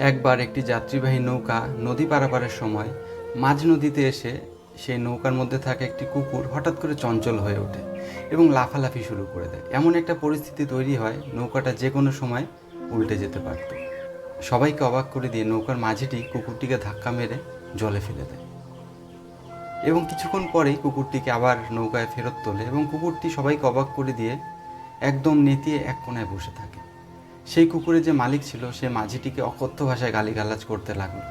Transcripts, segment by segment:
একবার একটি যাত্রীবাহী নৌকা নদী পারাপারের সময় মাঝ নদীতে এসে সেই নৌকার মধ্যে থাকা একটি কুকুর হঠাৎ করে চঞ্চল হয়ে ওঠে এবং লাফালাফি শুরু করে দেয়। এমন একটা পরিস্থিতি তৈরি হয় নৌকাটা যে কোনো সময় উল্টে যেতে পারত। সবাইকে অবাক করে দিয়ে নৌকার মাঝিটি কুকুরটিকে ধাক্কা মেরে জলে ফেলে দেয় এবং কিছুক্ষণ পরেই কুকুরটিকে আবার নৌকায় ফেরত তোলে এবং কুকুরটি সবাইকে অবাক করে দিয়ে একদম নেতিয়ে এক কোণায় বসে থাকে। সেই কুকুরের যে মালিক ছিল সে মাঝিটিকে অকথ্য ভাষায় গালিগালাজ করতে লাগলো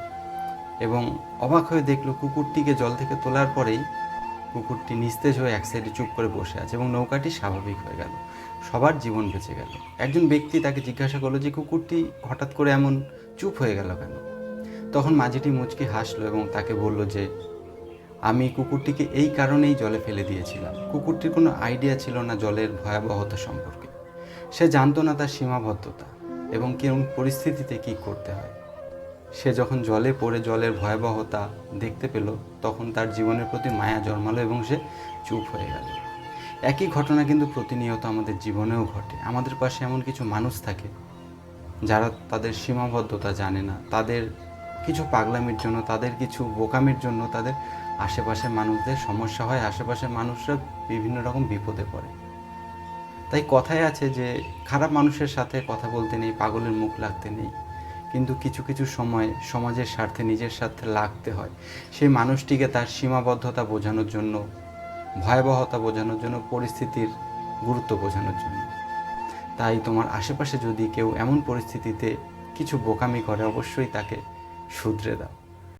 এবং অবাক হয়ে দেখলো কুকুরটিকে জল থেকে তোলার পরেই কুকুরটি নিস্তেজ হয়ে এক সাইডে চুপ করে বসে আছে এবং নৌকাটি স্বাভাবিক হয়ে গেল। সবার জীবন বেঁচে গেল। একজন ব্যক্তি তাকে জিজ্ঞাসা করলো যে কুকুরটি হঠাৎ করে এমন চুপ হয়ে গেল কেন? তখন মাঝিটি মুচকি হাসলো এবং তাকে বলল যে আমি কুকুরটিকে এই কারণেই জলে ফেলে দিয়েছিলাম। কুকুরটির কোনো আইডিয়া ছিল না জলের ভয়াবহতা সম্পর্কে। সে জানতো না তার সীমাবদ্ধতা এবং কোন পরিস্থিতিতে কী করতে হয়। সে যখন জলে পড়ে জলের ভয়াবহতা দেখতে পেল তখন তার জীবনের প্রতি মায়া জন্মালো এবং সে চুপ হয়ে গেল। একই ঘটনা কিন্তু প্রতিনিয়ত আমাদের জীবনেও ঘটে। আমাদের পাশে এমন কিছু মানুষ থাকে যারা তাদের সীমাবদ্ধতা জানে না, তাদের কিছু পাগলামির জন্য, তাদের কিছু বোকামির জন্য তাদের আশেপাশের মানুষদের সমস্যা হয়, আশেপাশের মানুষরা বিভিন্ন রকম বিপদে পড়ে। তাই কথায় আছে যে খারাপ মানুষের সাথে কথা বলতে নেই, পাগলের মুখ লাগতে নেই, কিন্তু কিছু কিছু সময় সমাজের স্বার্থে নিজের স্বার্থে লাগতে হয়। সেই মানুষটিকে তার সীমাবদ্ধতা বোঝানোর জন্য, ভয়াবহতা বোঝানোর জন্য, পরিস্থিতির গুরুত্ব বোঝানোর জন্য। তাই তোমার আশেপাশে যদি কেউ এমন পরিস্থিতিতে কিছু বোকামি করে অবশ্যই তাকে শুধরে দাও।